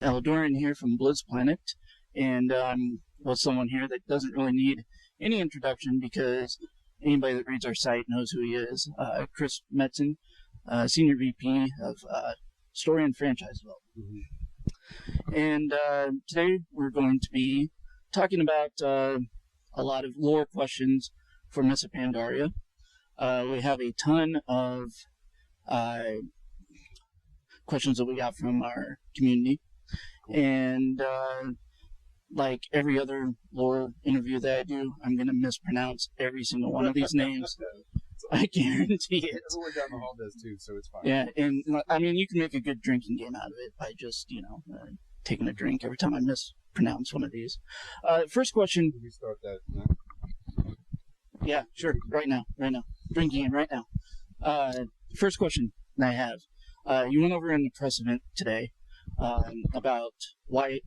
Eldoran here from Blizz Planet, and I'm with someone here that doesn't really need any introduction because anybody that reads our site knows who he is. Chris Metzen, Senior VP of Story and Franchise Development. And today we're going to be talking about a lot of lore questions for Miss Pandaria. We have a ton of questions that we got from our community, and like every other lore interview that I do, I'm going to mispronounce every single one of these names. I guarantee it. Everyone down the hall does too, so it's fine. Yeah, and I mean, you can make a good drinking game out of it by just, taking a drink every time I mispronounce one of these. First question. Can we start that now? Yeah, sure. Right now. Drinking game right now. First question I have. You went over in the press event today about why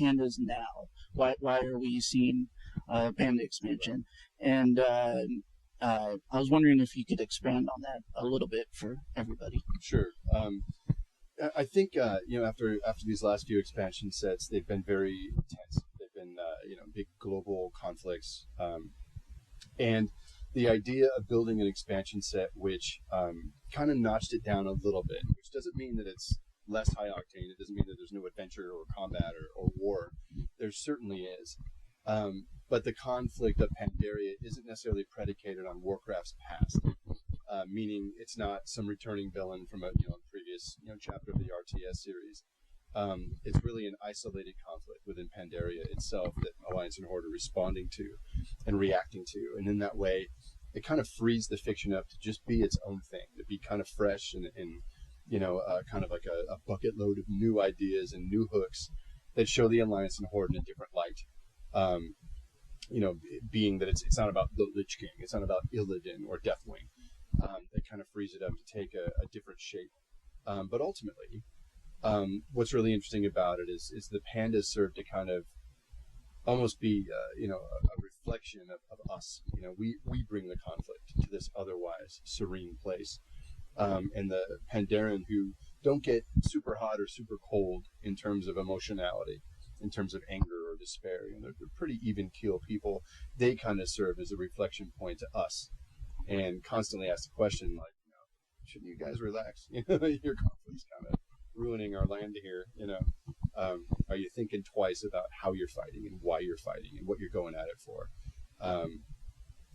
pandas now? Why are we seeing panda expansion? And I was wondering if you could expand on that a little bit for everybody. Sure. I think after these last few expansion sets, they've been very intense. They've been big global conflicts, and the idea of building an expansion set which kind of notched it down a litle bit, which doesn't mean that it's less high octane. It doesn't mean that there's no adventure or combat or war. There certainly is. But the conflict of Pandaria isn't necessarily predicated on Warcraft's past, meaning it's not some returning villain from a previous chapter of the RTS series. It's really an isolated conflict within Pandaria itself that Alliance and Horde are responding to and reacting to, and in that way, it kind of frees the fiction up to just be its own thing, to be kind of fresh and kind of like a bucket load of new ideas and new hooks that show the Alliance and Horde in a different light. Being that it's not about the Lich King, it's not about Illidan or Deathwing. That kind of frees it up to take a different shape. But ultimately, what's really interesting about it is the pandas serve to kind of almost be a reflection of us. We bring the conflict to this otherwise serene place. And the Pandaren, who don't get super hot or super cold in terms of emotionality, in terms of anger or despair, they're pretty even keel people. They kind of serve as a reflection point to us, and constantly ask the question like, shouldn't you guys relax? Your conflict's kind of ruining our land here. Are you thinking twice about how you're fighting and why you're fighting and what you're going at it for?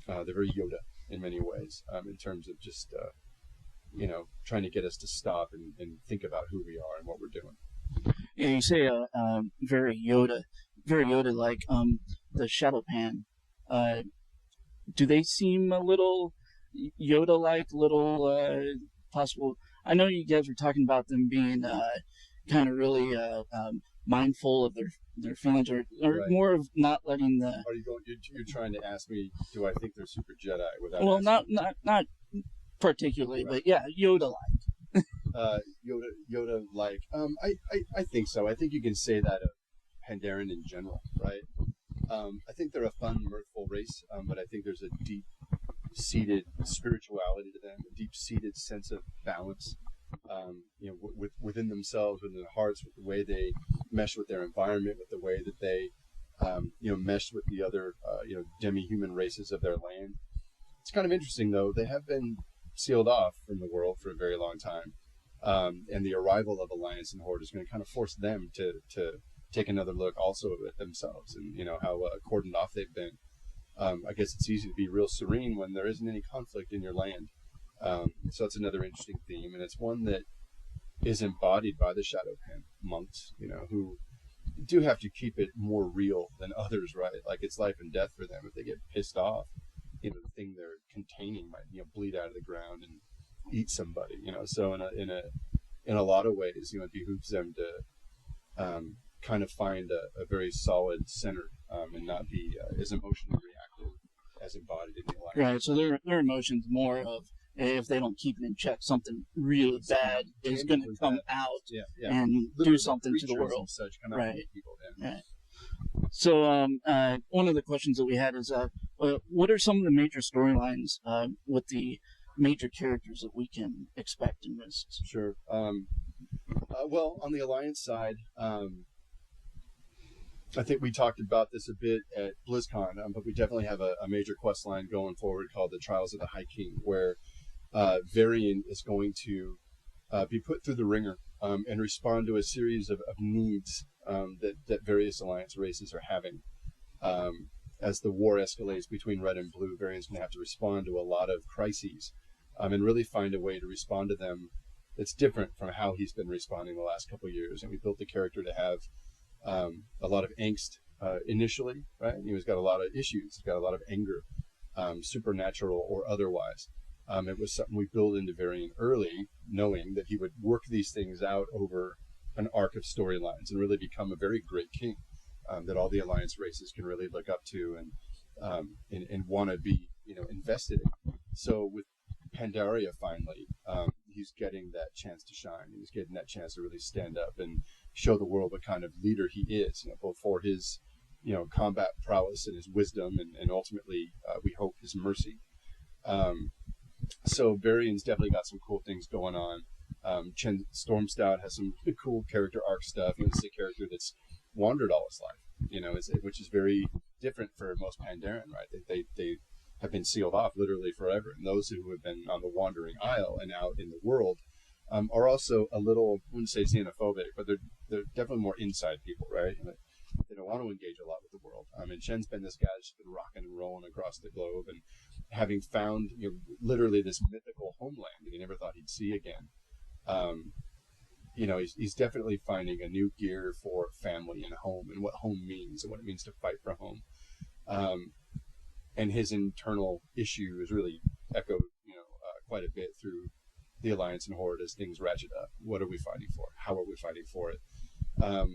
They're very Yoda in many ways, in terms of just trying to get us to stop and think about who we are and what we're doing. Yeah, you say very Yoda-like. The Shadow Pan, do they seem a little Yoda-like, possible? I know you guys were talking about them being kind of really mindful of their feelings, or right. More of not letting the. Are you going? You're trying to ask me, do I think they're super Jedi? Without well, not particularly, right. But yeah, Yoda-like. Yoda-like. I think so. I think you can say that of Pandaren in general, right? I think they're a fun, mirthful race, but I think there's a deep-seated spirituality to them, a deep-seated sense of balance, within themselves, within their hearts, with the way they mesh with their environment, with the way that they, mesh with the other, demi-human races of their land. It's kind of interesting, though. They have been sealed off from the world for a very long time. And the arrival of Alliance and Horde is going to kind of force them to take another look also at themselves and, how cordoned off they've been. I guess it's easy to be real serene when there isn't any conflict in your land. So it's another interesting theme, and it's one that is embodied by the Shadowpan monks, who do have to keep it more real than others, right? Like it's life and death for them. If they get pissed off, the thing they're containing might, bleed out of the ground and eat somebody, so in a lot of ways, it behooves them to kind of find a very solid center, and not be as emotionally reactive as embodied in the Alliance. Right, so their emotions more of, if they don't keep it in check, something really bad is going to come out and do something to the world. Such right. People, right. So one of the questions that we had is, what are some of the major storylines with the major characters that we can expect in this? Sure. Well, on the Alliance side, I think we talked about this a bit at BlizzCon, but we definitely have a major quest line going forward called the Trials of the High King, where Varian is going to be put through the ringer and respond to a series of needs that various Alliance races are having. As the war escalates between Red and Blue, Varian's going to have to respond to a lot of crises and really find a way to respond to them that's different from how he's been responding the last couple of years. And we built the character to have a lot of angst initially, right? And he's got a lot of issues. He's got a lot of anger, supernatural or otherwise. It was something we built into Varian early, knowing that he would work these things out over an arc of storylines and really become a very great king that all the Alliance races can really look up to and want to be, invested in. So with Pandaria, finally, he's getting that chance to shine. He's getting that chance to really stand up and show the world what kind of leader he is, both for his, combat prowess and his wisdom, and ultimately, we hope, his mercy. So Varian's definitely got some cool things going on. Chen Stormstout has some cool character arc stuff. This is a character that's wandered all his life, which is very different for most Pandaren, right? They have been sealed off literally forever. And those who have been on the Wandering Isle and out in the world are also a little, I wouldn't say xenophobic, but they're definitely more inside people, right? And they don't want to engage a lot with the world. And Shen's been this guy that's been rocking and rolling across the globe, and having found literally this mythical homeland that he never thought he'd see again. He's definitely finding a new gear for family and home, and what home means, and what it means to fight for home. And his internal issue is really echoed, quite a bit through the Alliance and Horde as things ratchet up. What are we fighting for? How are we fighting for it?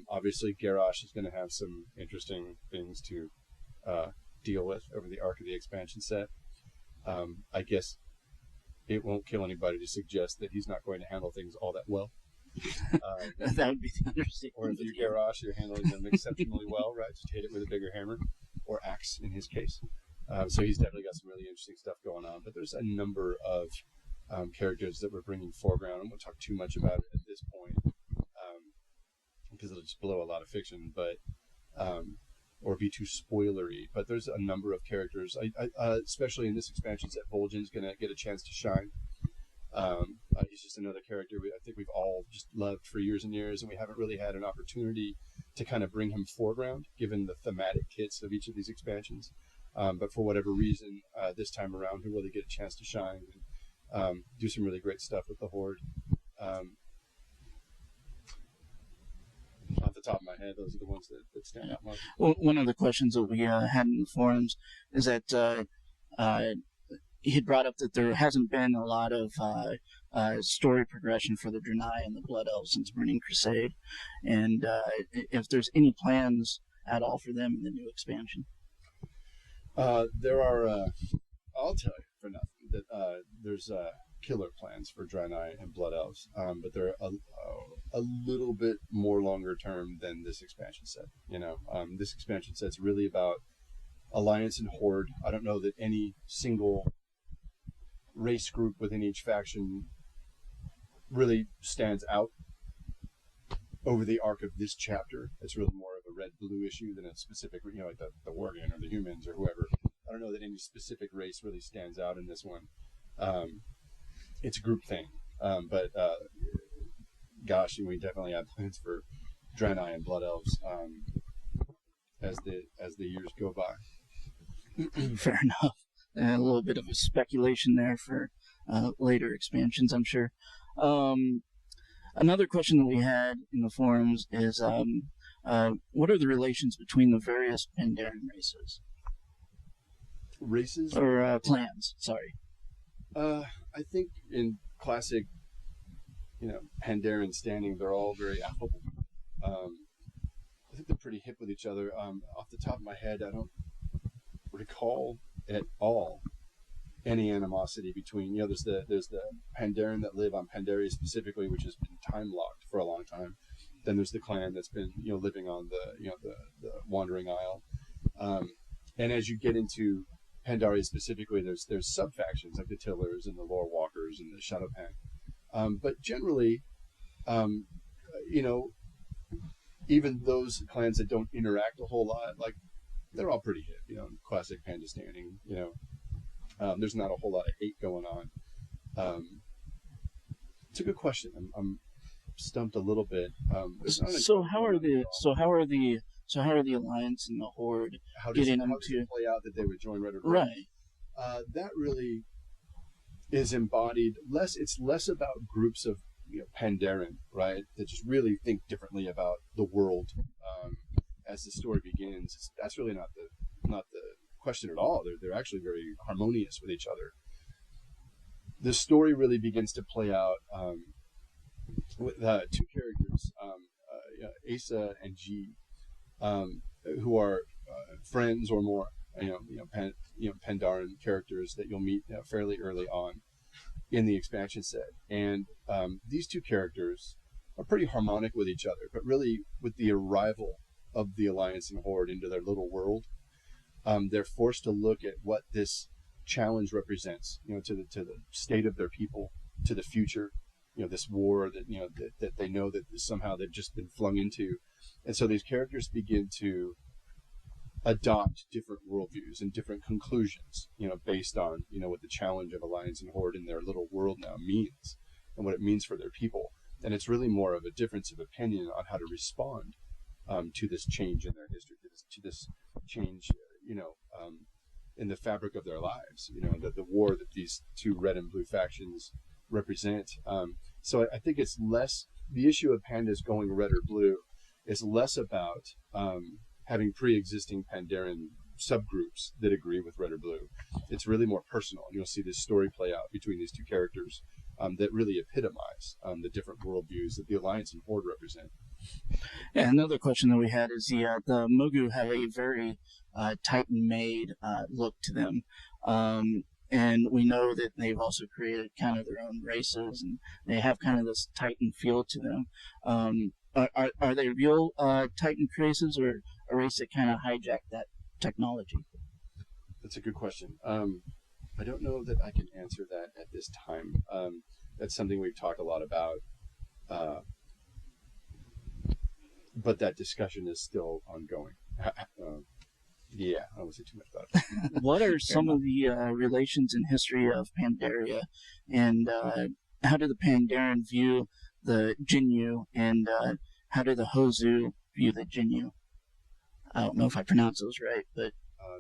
Obviously, Garrosh is going to have some interesting things to deal with over the arc of the expansion set. I guess it won't kill anybody to suggest that he's not going to handle things all that well. That would be the understatement. Or if you're Garrosh, you're handling them exceptionally well, right? Just hit it with a bigger hammer, or axe in his case. So he's definitely got some really interesting stuff going on. But there's a number of characters that we're bringing foreground. I won't talk too much about it at this point because it'll just blow a lot of fiction, but or be too spoilery. But there's a number of characters, especially in this expansion set. Vol'jin's going to get a chance to shine. He's just another character I think we've all just loved for years and years, and we haven't really had an opportunity to kind of bring him foreground, given the thematic kits of each of these expansions. But for whatever reason, this time around, he'll really get a chance to shine and do some really great stuff with the Horde. Off the top of my head, those are the ones that stand out most. Well, one of the questions that we had in the forums is that he had brought up that there hasn't been a lot of story progression for the Draenei and the Blood Elves since Burning Crusade, and if there's any plans at all for them in the new expansion. There are, I'll tell you for nothing, that there's killer plans for Draenei and Blood Elves, but they're a little bit more longer term than this expansion set. This expansion set's really about Alliance and Horde. I don't know that any single race group within each faction really stands out over the arc of this chapter. It's really more of a red-blue issue than a specific, like the Worgen or the humans or whoever. I don't know that any specific race really stands out in this one. It's a group thing, but gosh, we definitely have plans for Draenei and Blood Elves as the years go by. Fair enough. A little bit of a speculation there for later expansions, I'm sure. Another question that we had in the forums is, what are the relations between the various Pandaren races? Races? Or clans, sorry. I think in classic, Pandaren standing, they're all very affable. I think they're pretty hip with each other. Off the top of my head, I don't recall at all any animosity between, there's the Pandaren that live on Pandaria specifically, which has been time locked for a long time. Then there's the clan that's been, living on the Wandering Isle. And as you get into Pandaria specifically, there's sub-factions like the Tillers and the Lore Walkers and the Shadowpan. But generally, you know, even those clans that don't interact a whole lot, like they're all pretty hip, you know, classic panda standing, you know, there's not a whole lot of hate going on. It's a good question. I'm stumped a little bit. So how are the Alliance and the Horde getting them how does to it play out that they would join Red or Blue? right? That really is embodied less. It's less about groups of Pandaren, right? That just really think differently about the world as the story begins. That's really not the question at all. They're actually very harmonious with each other. The story really begins to play out with two characters, Asa and G, who are friends or more, Pandaren characters that you'll meet fairly early on in the expansion set. And these two characters are pretty harmonic with each other, but really with the arrival of the Alliance and Horde into their little world, they're forced to look at what this challenge represents, to the state of their people, to the future, this war that they know that somehow they've just been flung into. And so these characters begin to adopt different worldviews and different conclusions, based on, what the challenge of Alliance and Horde in their little world now means and what it means for their people. And it's really more of a difference of opinion on how to respond to this change in their history, to this change, in the fabric of their lives, the war that these two red and blue factions represent. So I think it's less, the issue of pandas going red or blue is less about having pre-existing Pandaren subgroups that agree with red or blue. It's really more personal. And you'll see this story play out between these two characters that really epitomize the different worldviews that the Alliance and Horde represent. Yeah, another question that we had is the Mogu have a very Titan-made look to them. And we know that they've also created kind of their own races, and they have kind of this Titan feel to them. Are they real Titan races, or a race that kind of hijacked that technology? That's a good question. I don't know that I can answer that at this time. That's something we've talked a lot about, but that discussion is still ongoing. Yeah, I won't say too much about it. What are some of the relations and history of Pandaria, and how do the Pandaren view the Jinyu, and how do the Hozu view the Jinyu? I don't know if I pronounce those right, but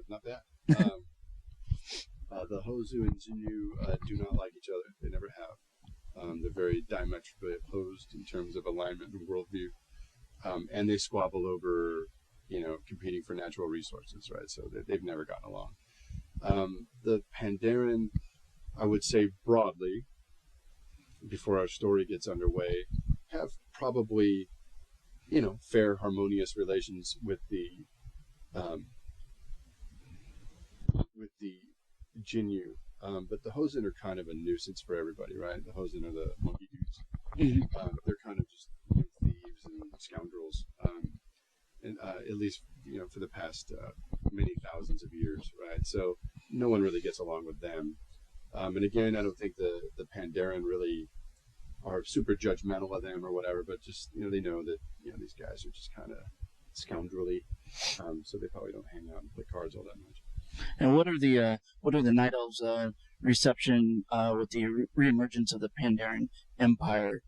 not bad. The Hozu and Jinyu do not like each other. They never have. They're very diametrically opposed in terms of alignment and worldview, and they squabble over competing for natural resources, right? So they've never gotten along. The Pandaren, I would say broadly, before our story gets underway, have probably, fair, harmonious relations with the Jinyu. But the Hosen are kind of a nuisance for everybody, right? The Hosen are the monkey dudes. mm-hmm. They're kind of just thieves and scoundrels. And at least for the past many thousands of years, right? So no one really gets along with them. And again, I don't think the Pandaren really are super judgmental of them or whatever, but just they know that these guys are just kind of scoundrelly, so they probably don't hang out and play cards all that much. And what are the Night Elves' reception with the reemergence of the Pandaren Empire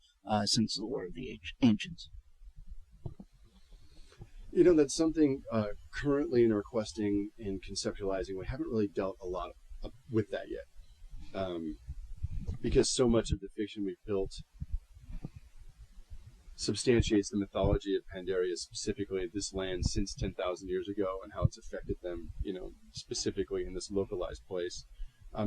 since the War of the Ancients? That's something currently in our questing and conceptualizing. We haven't really dealt a lot with that yet, because so much of the fiction we've built substantiates the mythology of Pandaria, specifically this land since 10,000 years ago, and how it's affected them, specifically in this localized place.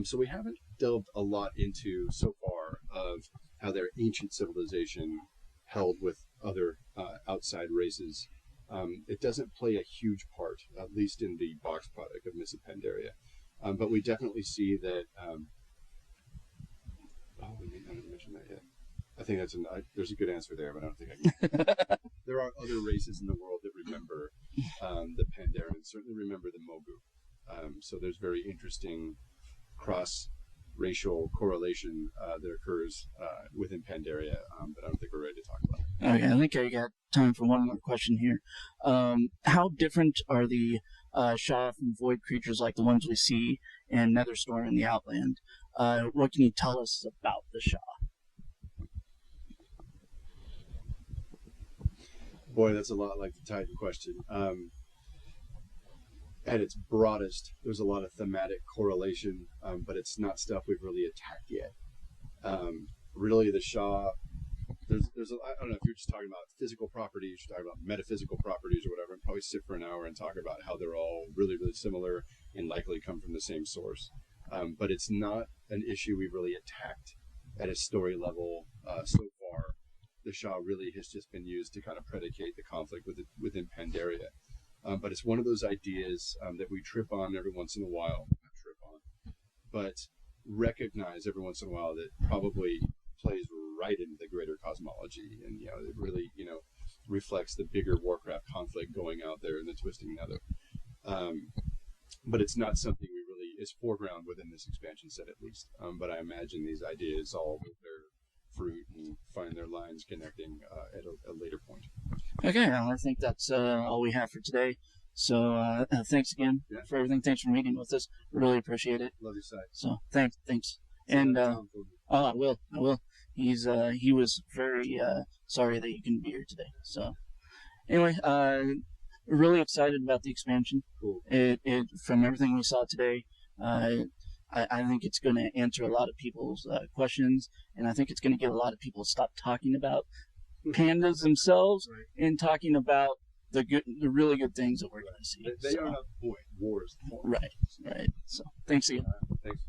So we haven't delved a lot into so far of how their ancient civilization held with other outside races. It doesn't play a huge part, at least in the box product of Miss Pandaria. But we definitely see that. I didn't mention that yet. I think there's a good answer there, but I don't think I can. There are other races in the world that remember the Pandaren, certainly remember the Mogu. So there's very interesting cross racial correlation that occurs within Pandaria that I don't think we're ready to talk about. Okay, I think I got time for one more question here. How different are the Sha from void creatures like the ones we see in Netherstorm in the Outland? What can you tell us about the Sha? Boy, that's a lot like the Titan question. At its broadest, there's a lot of thematic correlation, but it's not stuff we've really attacked yet. Really, the Sha, I don't know if you're just talking about physical properties, you're talking about metaphysical properties or whatever, and probably sit for an hour and talk about how they're all really, really similar and likely come from the same source. But it's not an issue we've really attacked at a story level so far. The Sha really has just been used to kind of predicate the conflict within Pandaria. But it's one of those ideas that we trip on every once in a while. Not trip on, but recognize every once in a while that probably plays right into the greater cosmology, and it really reflects the bigger Warcraft conflict going out there in the twisting nether. But it's not something we really is foreground within this expansion set, at least. But I imagine these ideas all will bear fruit and find their lines connecting at a later point. Okay, well, I think that's all we have for today. So thanks again for everything. Thanks for meeting with us. Really appreciate it. Love your site. So thanks. And I will. He was very sorry that you couldn't be here today. So anyway, really excited about the expansion. Cool. It from everything we saw today, I think it's going to answer a lot of people's questions, and I think it's going to get a lot of people to stop talking about pandas themselves and talking about the really good things that we're going to see. They are not void. Wars. Right. So thanks again. Thanks.